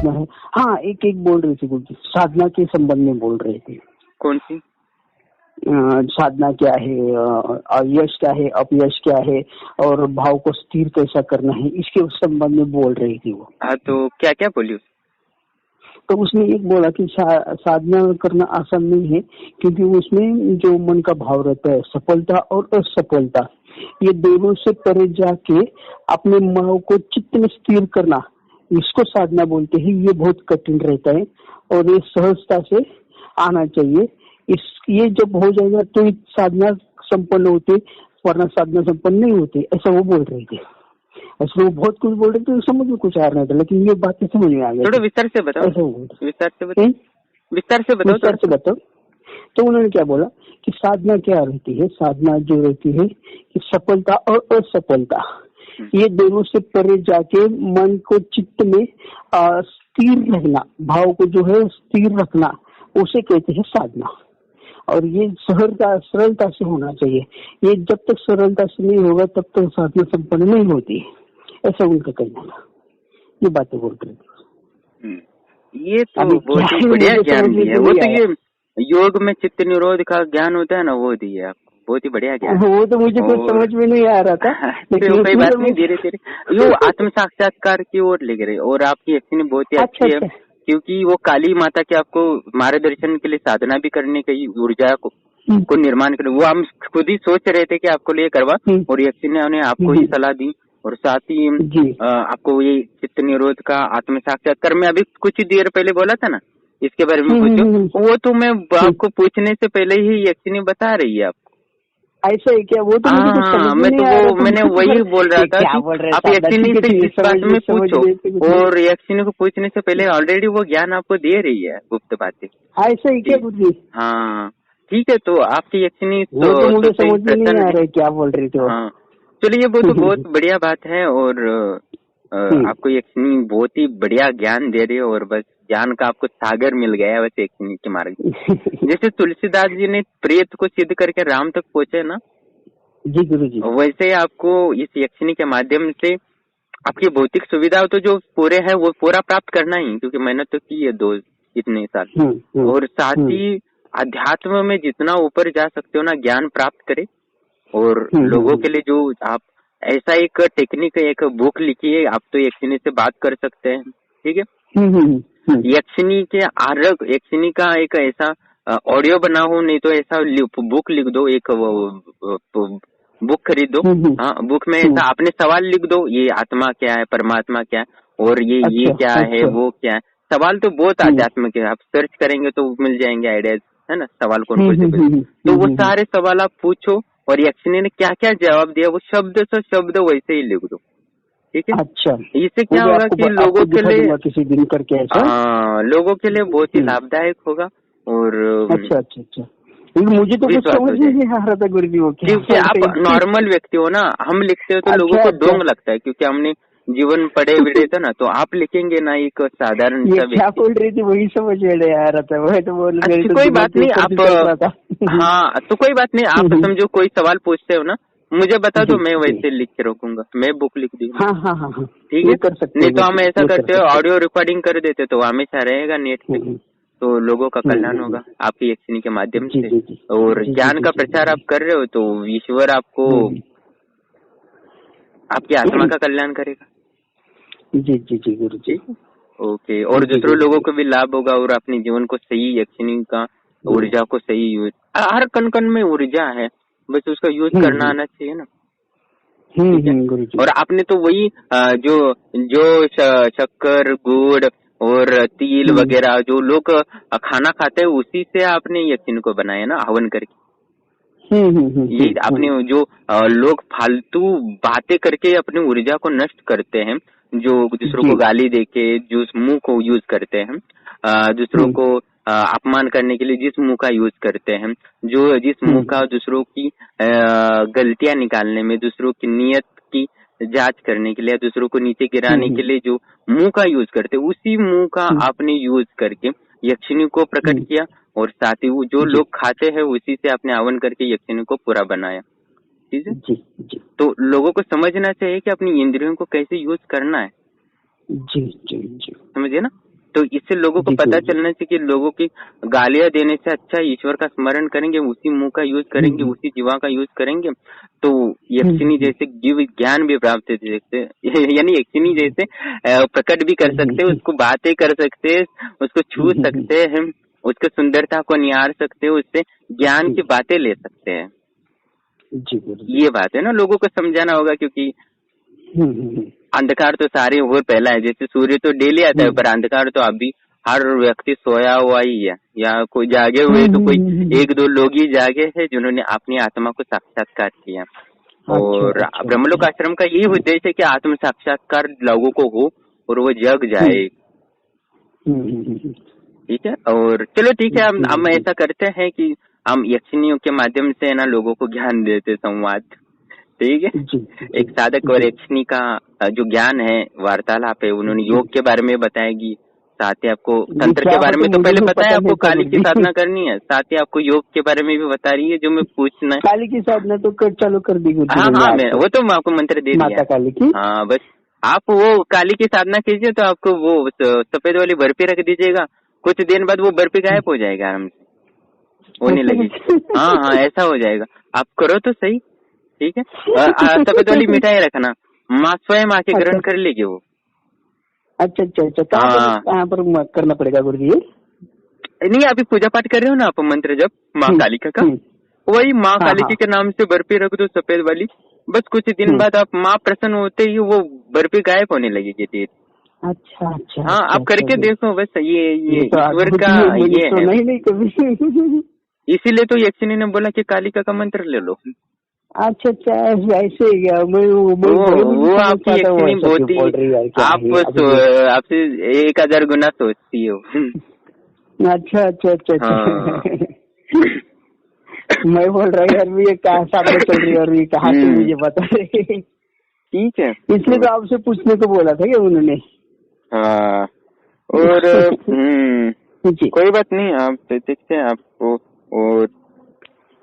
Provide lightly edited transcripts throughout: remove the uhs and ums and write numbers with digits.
साधना है। हाँ, एक एक बोल रही थी, बोलती साधना के संबंध में बोल रहे थे। कौन सी साधना क्या है, यश क्या है, अपयश क्या है, और भाव को स्थिर कैसा करना है, इसके संबंध में बोल रही थी वो। हाँ, तो क्या क्या बोली? तो उसने एक बोला कि साधना करना आसान नहीं है, क्योंकि उसमें जो मन का भाव रहता है, सफलता और असफलता, ये दोनों से परे जाके अपने भाव को चित्त में स्थिर करना, इसको साधना बोलते हैं। ये बहुत कठिन रहता है और ये सहजता से आना चाहिए। ये जब हो जाएगा तो साधना संपन्न होती, वरना साधना संपन्न नहीं होती, ऐसा वो बोल रही थी। ऐसे वो बहुत कुछ बोल रहे थे, समझ में कुछ आ रहा था, लेकिन ये बातें समझ में आ गई। थोड़ा विस्तार से बताओ, विस्तार से बताओ। तो उन्होंने क्या बोला कि साधना क्या रहती है, साधना जो रहती है कि सफलता और असफलता, ये दोनों से परे जाके मन को चित्त में स्थिर रहना, भाव को जो है स्थिर रखना, उसे कहते हैं साधना। और ये सरलता से होना चाहिए। ये जब तक सरलता से नहीं होगा तब तक साधना संपन्न नहीं होती, ऐसा उनका कहना था। ये बातें बोल रहे थे। ये तो बहुत ही बढ़िया ज्ञान दिया है। वो तो ये योग में चित्त निरोध का ज्ञान होता है ना, वो दिया आपको, बहुत ही बढ़िया ज्ञान। वो तो मुझे कुछ समझ में नहीं आ रहा था, लेकिन कोई बात नहीं, धीरे धीरे वो आत्म साक्षात्कार की ओर ले गए। और आपकी एक्टिंग बहुत ही अच्छी है, क्योंकि वो काली माता के आपको मार्गदर्शन के लिए साधना भी करने की ऊर्जा को निर्माण कर, वो हम खुद ही सोच रहे थे कि आपको लिए करवा, और यक्षी ने आपको ही सलाह दी। और साथ ही आपको ये चित्त निरोध का आत्म साक्षात्कार में अभी कुछ देर पहले बोला था ना, इसके बारे में पूछो। वो तो मैं आपको पूछने से पहले ही यक्षी ने बता रही है आपको। ऐसा है क्या? वो तो मुझे कुछ समझ में नहीं आ रहा था। मैंने वही बोल रहा था कि आप यक्षिनी से इस बात में पूछो, और यक्षिनी को पूछने से पहले ऑलरेडी वो ज्ञान आपको दे रही है, गुप्त बातें। ऐसा ही क्या बुद्धि? हाँ, ठीक है। तो आपकी यक्षिनी तो मुझे समझ में नहीं आ रहा है क्या बोल रही थी। हाँ, चलिए, वो तो बहुत बढ़िया बात है। और आपको यक्षिनी बहुत ही बढ़िया ज्ञान दे रही है, और बस ज्ञान का आपको सागर मिल गया है बस यक्षिनी के मार्ग। जैसे तुलसीदास जी ने प्रेत को सिद्ध करके राम तक पहुंचे ना, जी गुरु जी, वैसे आपको इस यक्षिनी के माध्यम से आपकी भौतिक सुविधा तो जो पूरे है वो पूरा प्राप्त करना ही, क्योंकि मेहनत तो की है इतने साल। और साथ ही अध्यात्म में जितना ऊपर जा सकते हो ना, ज्ञान प्राप्त करे। और लोगों के लिए जो आप ऐसा एक टेक्निक, एक बुक लिखिए, आप तो यक्षिनी से बात कर सकते हैं, ठीक है। यक्षिनी के आरक, यक्षिनी का एक ऐसा ऑडियो बनाओ, नहीं तो ऐसा बुक लिख दो, एक बुक खरीद दो। हाँ, बुक में ऐसा आपने सवाल लिख दो, ये आत्मा क्या है, परमात्मा क्या है, और ये क्या है, वो क्या है। सवाल तो बहुत आध्यात्म के, आप सर्च करेंगे तो मिल जाएंगे आइडियाज, है ना, सवाल कौन कौन से। तो वो सारे सवाल आप पूछो, और यक्षिनी ने क्या क्या जवाब दिया वो शब्द से शब्द वैसे ही लिख दो, ठीक है। अच्छा, इससे क्या होगा कि लोगों के लिए किसी दिन करके लोगों के लिए बहुत ही लाभदायक होगा। और अच्छा, मुझे तो कुछ समझ नहीं आ रहा था गुरु जी, वो क्योंकि आप नॉर्मल व्यक्ति हो ना, हम लिखते हो तो लोगों को डोंग लगता है, क्योंकि हमने जीवन पढ़े बिड़े था ना, तो आप लिखेंगे ना एक साधारण सा क्या बोल रही थी वही समझ में नहीं आ रहा था। वह तो बोल रही थी, कोई बात नहीं आप हाँ, तो कोई बात नहीं, आप समझो कोई सवाल पूछते हो ना, मुझे बता दो, मैं वैसे लिख के रखूंगा, मैं बुक लिख दी। हाँ, ठीक है, नहीं तो हम ऐसा करते हो ऑडियो रिकॉर्डिंग कर देते तो हमेशा रहेगा नेट पे, तो लोगों का कल्याण होगा आपकी यक्षिनी के माध्यम से। और ज्ञान का प्रचार आप कर रहे हो तो ईश्वर आपको आपकी आत्मा का कल्याण करेगा। जी गुरु जी। ओके, और दूसरों लोगों को भी लाभ होगा, और अपने जीवन को सही यक्षिनी का ऊर्जा को सही यूज, हर कण कण में ऊर्जा है, बस उसका यूज करना आना चाहिए ना। और आपने तो वही जो शक्कर, गुड़ और तिल वगैरह जो लोग खाना खाते हैं, उसी से आपने यक्षिनी को बनाया ना, हवन करके। ये आपने जो लोग फालतू बातें करके अपनी ऊर्जा को नष्ट करते हैं, जो दूसरों को गाली देके जो मुंह को यूज करते हैं, दूसरों को अपमान करने के लिए जिस मुंह का यूज करते हैं, जो जिस मुंह का दूसरों की गलतियां निकालने में, दूसरों की नियत की जांच करने के लिए, दूसरों को नीचे गिराने के लिए जो मुंह का यूज करते, उसी मुंह का आपने यूज करके यक्षिनी को प्रकट किया, और साथ ही वो जो लोग खाते हैं उसी से आपने हवन करके यक्षिनी को पूरा बनाया, ठीक है। जी। तो लोगों को समझना चाहिए कि अपनी इंद्रियों को कैसे यूज करना है। जी। समझिए ना। तो इससे लोगों को पता चलना चाहिए कि लोगों की गालियां देने से अच्छा ईश्वर का स्मरण करेंगे, उसी मुंह का यूज करेंगे, उसी जीवा का यूज करेंगे, तो यक्षिणी जैसे जीव ज्ञान भी प्राप्त है, जैसे यानी यक्षिणी जैसे प्रकट भी कर सकते हैं, उसको बातें कर सकते हैं, उसको छू सकते हैं, उसके सुंदरता को निहार सकते हैं, उससे ज्ञान की बातें ले सकते हैं। ये बात है ना, लोगों को समझाना होगा, क्योंकि अंधकार तो सारे और फैला है। जैसे सूर्य तो डेली आता है, पर अंधकार तो अभी हर व्यक्ति सोया हुआ ही है, या कोई जागे हुए तो कोई एक दो लोग ही जागे हैं जिन्होंने अपनी आत्मा को साक्षात्कार किया। और ब्रह्मलोक आश्रम का यही उद्देश्य है कि आत्म साक्षात्कार लोगों को हो और वो जग जाए। ठीक है, और चलो ठीक है, हम ऐसा करते हैं कि हम यक्षिणियों के माध्यम से ना लोगों को ज्ञान देते, संवाद। ठीक है, एक साधक और यक्षिणी का जो ज्ञान है, वार्तालाप है, उन्होंने योग के बारे में बताएगी, साथ ही आपको तंत्र के बारे में तो पहले पता है, आपको काली की साधना करनी है, साथ ही आपको योग के बारे में भी बता रही है, जो मैं पूछना है। काली की साधना तो चालू कर दी। हाँ, वो तो मैं आपको मंत्र दे दिया, माता काली की। हाँ, बस आप वो काली की साधना कीजिए, तो आपको वो सफेद वाली बर्फी रख दीजिएगा, कुछ दिन बाद वो बर्फी गायब हो जाएगा, आराम से होने लगेगी। हाँ, ऐसा हो जाएगा, आप करो तो सही। ठीक है, सफेद वाली मिठाई रखना, माँ स्वयं आके ग्रहण कर लेगी वो। अच्छा, कहाँ पर करना पड़ेगा गुरुजी? नहीं, अभी पूजा पाठ कर रहे हो ना आप, मंत्र जब माँ कालिका का, वही माँ कालिका के नाम से बर्फी रख दो सफेद वाली, बस कुछ दिन बाद आप माँ प्रसन्न होते ही वो बर्फी गायब होने लगेगी देर। अच्छा, हाँ, आप करके देखो, बस ये ईश्वर का ये है। नहीं कभी। इसीलिए तो यक्षिणी ने बोला कि कालिका का मंत्र ले लो। अच्छा, ऐसे गया वो आपकी यक्षिणी बहुत ही आपसे 1000 गुना सोचती हो। अच्छा। मैं बोल रहा यार, ये कहाँ सामने चल रही है और ये कहाँ से मुझे बता रहे। ठीक है, इसलिए तो आपसे पूछने को बोला था क्या उन्होंने। हाँ, और कोई बात नहीं, आप देखते हैं आपको, और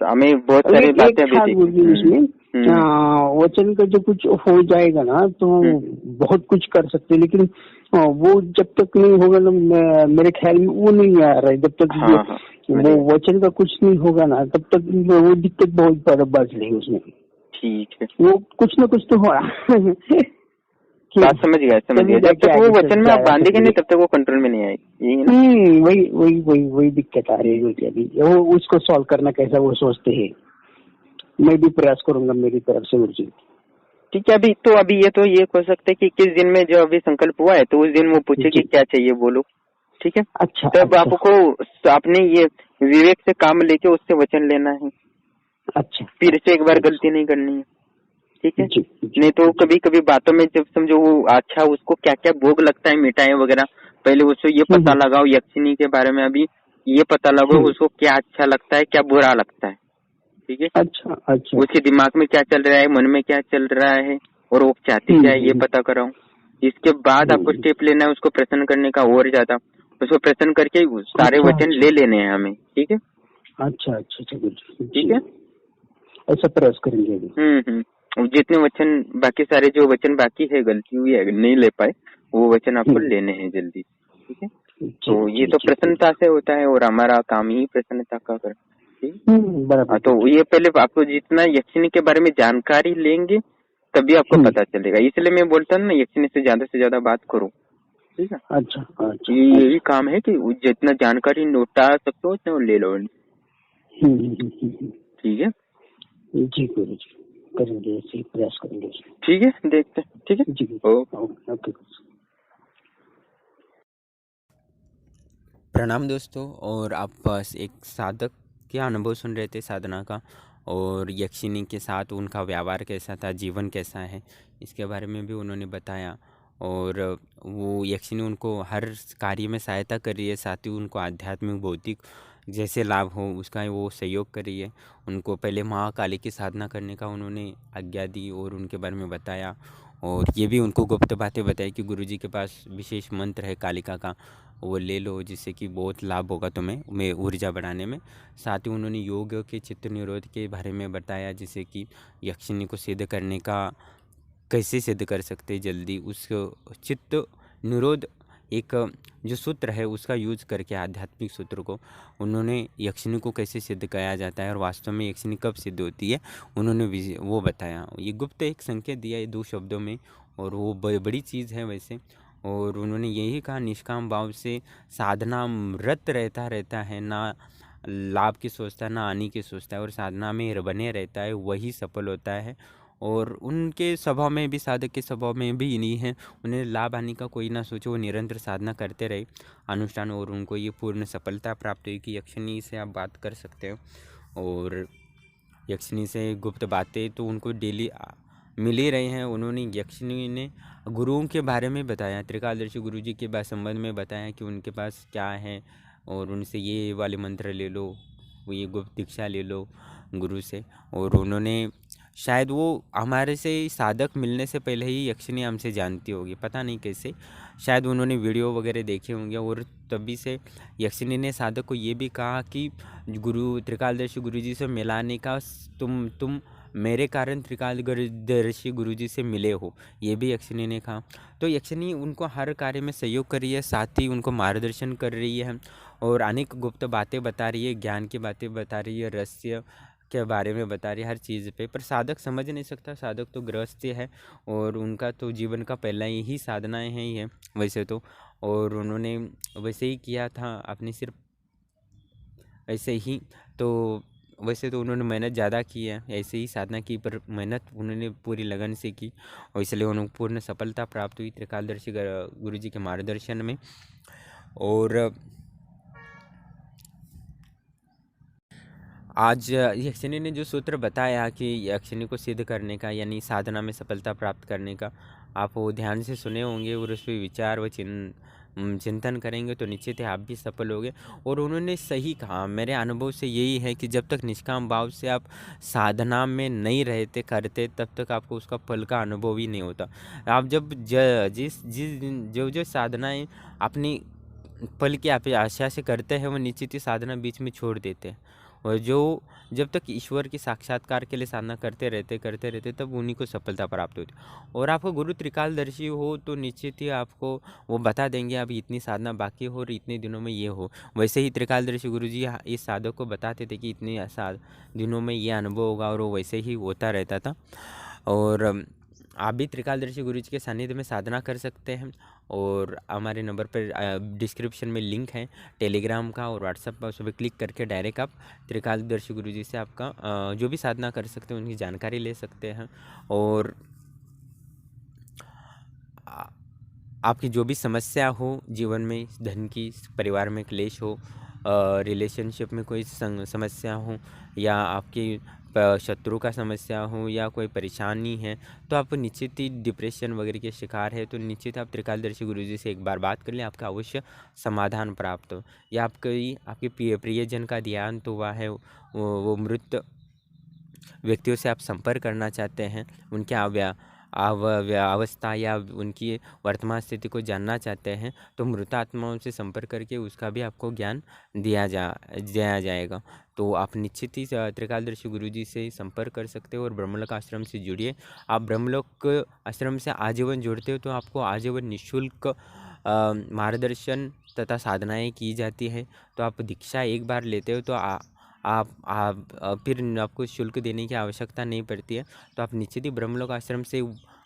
हमें बहुत सारी बातें उसमें वचन का जो कुछ हो जाएगा ना, तो बहुत कुछ कर सकते हैं, लेकिन वो जब तक नहीं होगा ना, मेरे ख्याल में वो नहीं आ रहा है। जब तक वो वचन का कुछ नहीं होगा ना, तब तक वो दिक्कत बहुत बढ़ रही है उसमें। ठीक है, वो कुछ ना कुछ तो हो रहा। बात समझ गया। जब तक वो वचन में आप बांधेंगे नहीं, तब तक वो कंट्रोल में नहीं आएगी। वही दिक्कत आ रही है अभी। वो उसको सॉल्व करना कैसा वो सोचते हैं। मैं भी प्रयास करूंगा मेरी तरफ से गुरुजी। ठीक है, अभी ये हो सकता है कि किस दिन में जो अभी संकल्प हुआ है, तो उस दिन वो पूछे कि क्या चाहिए बोलो। ठीक है, अच्छा, तब आपको आपने ये विवेक से काम लेके उससे वचन लेना है। अच्छा, फिर से एक बार गलती नहीं करनी है। ठीक है, नहीं तो कभी कभी बातों में जब समझो वो अच्छा, उसको क्या क्या भोग लगता है, मिठाई वगैरह, पहले उसको ये पता लगाओ यक्षिणी के बारे में, अभी ये पता लगाओ उसको क्या अच्छा लगता है, क्या बुरा लगता है। ठीक है, अच्छा, उसके दिमाग में क्या चल रहा है, मन में क्या चल रहा है, और वो चाहती क्या है, ये पता कराओ। इसके बाद आपको स्टेप लेना है उसको प्रसन्न करने का, और ज्यादा उसको प्रसन्न करके सारे वचन ले लेने हैं हमें। ठीक है, अच्छा, ठीक है, ऐसा प्रयास करेंगे। जितने वचन बाकी, सारे जो वचन बाकी है, गलती हुई है नहीं ले पाए, वो वचन आपको लेने हैं जल्दी। ठीक है, तो ये तो प्रसन्नता से होता है, और हमारा काम ही प्रसन्नता का कर। बराबर। तो ये पहले आपको जितना यक्षिणी के बारे में जानकारी लेंगे, तभी आपको पता चलेगा। इसलिए मैं बोलता हूँ ना, यक्षिणी से ज्यादा बात करो। ठीक है, अच्छा, यही काम है कि जितना जानकारी नोटा सकते हो उतना ले लो। ठीक है जी, गुरु जी, करेंगे, ऐसे प्रयास करेंगे। ठीक है, देखते हैं। ठीक है जी, ओके। प्रणाम दोस्तों, और आप बस एक साधक के अनुभव सुन रहे थे, साधना का, और यक्षिणी के साथ उनका व्यवहार कैसा था, जीवन कैसा है, इसके बारे में भी उन्होंने बताया। और वो यक्षिणी उनको हर कार्य में सहायता कर रही है, साथ ही उनको आध्यात्मिक भौतिक जैसे लाभ हो उसका वो सहयोग कर रही है। उनको पहले माँ काली की साधना करने का उन्होंने आज्ञा दी और उनके बारे में बताया, और ये भी उनको गुप्त बातें बताई कि गुरुजी के पास विशेष मंत्र है कालिका का, वो ले लो, जिससे कि बहुत लाभ होगा तुम्हें ऊर्जा बढ़ाने में। साथ ही उन्होंने योग के चित्त निरोध के बारे में बताया, जिससे कि यक्षिणी को सिद्ध करने का कैसे सिद्ध कर सकते जल्दी, उस चित्त निरोध एक जो सूत्र है उसका यूज करके, आध्यात्मिक सूत्र को, उन्होंने यक्षिणी को कैसे सिद्ध किया जाता है और वास्तव में यक्षिणी कब सिद्ध होती है उन्होंने वो बताया। ये गुप्त एक संकेत दिया है 2 शब्दों में, और वो बड़ी चीज़ है वैसे। और उन्होंने यही कहा, निष्काम भाव से साधना रत रहता है, ना लाभ की सोचता है ना हानि की सोचता है, और साधना में बने रहता है, वही सफल होता है। और उनके स्वभाव में भी, साधक के स्वभाव में भी नहीं है, उन्हें लाभ हानि का कोई ना सोचे, वो निरंतर साधना करते रहे अनुष्ठान, और उनको ये पूर्ण सफलता प्राप्त हुई कि यक्षिणी से आप बात कर सकते हो। और यक्षिणी से गुप्त बातें तो उनको डेली मिल ही रहे हैं। उन्होंने यक्षिणी ने गुरुओं के बारे में बताया, त्रिकालदर्शी गुरु जी के संबंध में बताया कि उनके पास क्या है, और उनसे ये वाले मंत्र ले लो, वो ये गुप्त दीक्षा ले लो गुरु से। और उन्होंने शायद वो हमारे से साधक मिलने से पहले ही यक्षिणी हमसे जानती होगी, पता नहीं कैसे, शायद उन्होंने वीडियो वगैरह देखे होंगे, और तभी से यक्षिणी ने साधक को ये भी कहा कि गुरु त्रिकालदर्शी गुरु जी से मिलाने का तुम मेरे कारण त्रिकालदर्शी गुरु जी से मिले हो, ये भी यक्षिणी ने कहा। तो यक्षिणी उनको हर कार्य में सहयोग कर रही है, साथ ही उनको मार्गदर्शन कर रही है, और अनेक गुप्त बातें बता रही है, ज्ञान की बातें बता रही है, रहस्य के बारे में बता रही है, हर चीज़ पे। पर साधक समझ नहीं सकता, साधक तो गृहस्थ है, और उनका तो जीवन का पहला ही साधनाएं हैं ही है वैसे तो। और उन्होंने वैसे ही किया था अपनी, सिर्फ ऐसे ही तो, वैसे तो उन्होंने मेहनत ज़्यादा की है, ऐसे ही साधना की, पर मेहनत उन्होंने पूरी लगन से की, और इसलिए उन्हें पूर्ण सफलता प्राप्त हुई त्रिकालदर्शी गुरु जी के मार्गदर्शन में। और आज यक्षिणी ने जो सूत्र बताया कि यक्षिणी को सिद्ध करने का, यानी साधना में सफलता प्राप्त करने का, आप वो ध्यान से सुने होंगे और उस पर विचार व चिंतन करेंगे तो निश्चित ही आप भी सफल होंगे। और उन्होंने सही कहा, मेरे अनुभव से यही है कि जब तक निष्काम भाव से आप साधना में नहीं रहते करते, तब तक आपको उसका फल का अनुभव ही नहीं होता। आप जब जो साधनाएं अपनी फल की आशा से करते हैं, वो निश्चित ही साधना बीच में छोड़ देते हैं। और जो जब तक ईश्वर के साक्षात्कार के लिए साधना करते रहते तब उन्हीं को सफलता प्राप्त होती। और आपको गुरु त्रिकालदर्शी हो तो निश्चित ही आपको वो बता देंगे अभी इतनी साधना बाकी हो और इतने दिनों में ये हो। वैसे ही त्रिकालदर्शी गुरु जी इस साधक को बताते थे कि इतने दिनों में ये अनुभव होगा, और वो वैसे ही होता रहता था। और आप भी त्रिकालदर्शी गुरु जी के सानिध्य में साधना कर सकते हैं। और हमारे नंबर पर डिस्क्रिप्शन में लिंक है टेलीग्राम का और व्हाट्सएप पर, उस पर क्लिक करके डायरेक्ट आप त्रिकालदर्शी गुरु जी से आपका जो भी साधना कर सकते हैं उनकी जानकारी ले सकते हैं। और आपकी जो भी समस्या हो जीवन में, धन की, परिवार में क्लेश हो, रिलेशनशिप में कोई समस्या हो, या आपकी शत्रु का समस्या हो, या कोई परेशानी है, तो आप निश्चित ही डिप्रेशन वगैरह के शिकार है तो निश्चित आप त्रिकालदर्शी गुरु जी से एक बार बात कर लें, आपका अवश्य समाधान प्राप्त हो। या आपके प्रियजन का देहांत हुआ है, वो मृत व्यक्तियों से आप संपर्क करना चाहते हैं, उनके अवस्था या उनकी वर्तमान स्थिति को जानना चाहते हैं, तो मृतात्माओं से संपर्क करके उसका भी आपको ज्ञान दिया जाएगा। तो आप निश्चित ही त्रिकालदर्शी गुरु जी से संपर्क कर सकते हो और ब्रह्मलोक आश्रम से जुड़िए। आप ब्रह्मलोक आश्रम से आजीवन जुड़ते हो तो आपको आजीवन निःशुल्क मार्गदर्शन तथा साधनाएं की जाती है। तो आप दीक्षा एक बार लेते हो तो आप फिर आपको शुल्क देने की आवश्यकता नहीं पड़ती है। तो आप निश्चित ही ब्रह्मलोक आश्रम से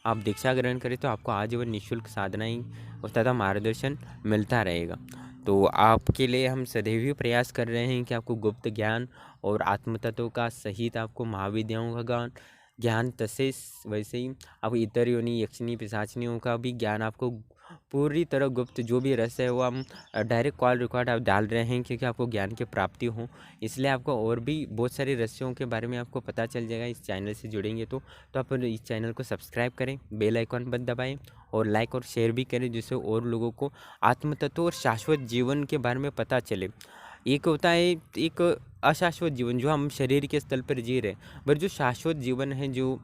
आप दीक्षा ग्रहण करें तो आपको आजीवन निःशुल्क साधनाएं तथा मार्गदर्शन मिलता रहेगा। तो आपके लिए हम सदैव ही प्रयास कर रहे हैं कि आपको गुप्त ज्ञान और आत्मतत्व का सहित आपको महाविद्याओं का ज्ञान, तसेच वैसे ही आपको इतर योनि, यक्षिणी, पिशाचिनियों का भी ज्ञान आपको पूरी तरह गुप्त जो भी रहस्य है वो हम डायरेक्ट कॉल रिकॉर्ड आप डाल रहे हैं क्योंकि आपको ज्ञान की प्राप्ति हो। इसलिए आपको और भी बहुत सारे रहस्यों के बारे में आपको पता चल जाएगा इस चैनल से जुड़ेंगे तो आप इस चैनल को सब्सक्राइब करें, बेल आइकॉन पर दबाएं और लाइक और शेयर भी करें, जिससे और लोगों को आत्मतत्व और शाश्वत जीवन के बारे में पता चले। एक होता है एक अशाश्वत जीवन जो हम शरीर के स्थल पर जी रहे, पर जो शाश्वत जीवन है, जो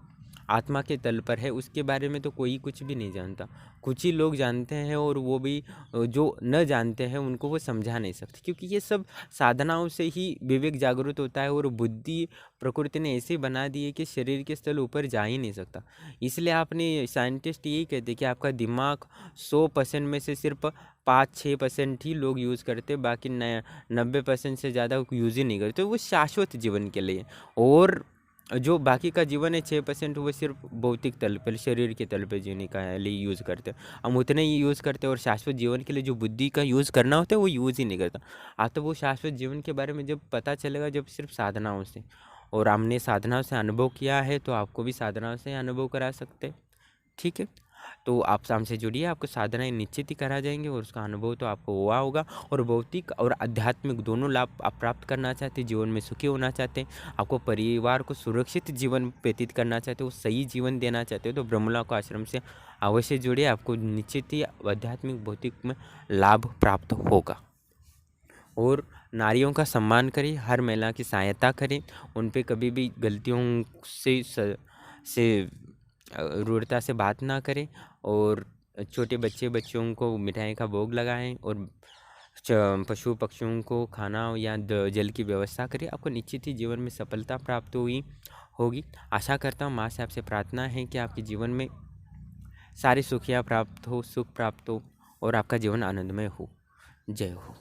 आत्मा के तल पर है, उसके बारे में तो कोई कुछ भी नहीं जानता। कुछ ही लोग जानते हैं, और वो भी जो न जानते हैं उनको वो समझा नहीं सकते, क्योंकि ये सब साधनाओं से ही विवेक जागृत होता है। और बुद्धि प्रकृति ने ऐसे बना दी है कि शरीर के स्थल ऊपर जा ही नहीं सकता। इसलिए आपने साइंटिस्ट यही कहते हैं कि आपका दिमाग 100% में से सिर्फ 5-6% ही लोग यूज़ करते, बाकी 90% से ज़्यादा यूज़ ही नहीं करते। वो शाश्वत जीवन के लिए, और जो बाकी का जीवन है 6% वो सिर्फ भौतिक तल पर, शरीर के तल पर जीने का लिए यूज़ करते हैं। हम उतने ही यूज़ करते हैं, और शाश्वत जीवन के लिए जो बुद्धि का यूज़ करना होता है वो यूज़ ही नहीं करता। तो वो शाश्वत जीवन के बारे में जब पता चलेगा, जब सिर्फ साधनाओं से, और हमने साधनाओं से अनुभव किया है, तो आपको भी साधनाओं से अनुभव करा सकते हैं। ठीक है, तो आप हमसे जुड़िए, आपको साधनाएं निश्चित ही करा जाएंगे, और उसका अनुभव तो आपको हुआ होगा। और भौतिक और आध्यात्मिक दोनों लाभ आप प्राप्त करना चाहते हैं, जीवन में सुखी होना चाहते हैं, आपको परिवार को सुरक्षित जीवन व्यतीत करना चाहते हो, सही जीवन देना चाहते हो, तो ब्रह्मलोक आश्रम से अवश्य जुड़िए, आपको निश्चित ही आध्यात्मिक भौतिक में लाभ प्राप्त होगा। और नारियों का सम्मान करें, हर महिला की सहायता करें, उन पे कभी भी गलतियों से रूढ़ता से बात ना करें, और छोटे बच्चों को मिठाई का भोग लगाएं, और पशु पक्षियों को खाना या जल की व्यवस्था करें। आपको निश्चित ही जीवन में सफलता प्राप्त होगी। आशा करता हूँ, माँ से आपसे प्रार्थना है कि आपके जीवन में सारी सुखियाँ प्राप्त हो, सुख प्राप्त हो, और आपका जीवन आनंदमय हो। जय हो।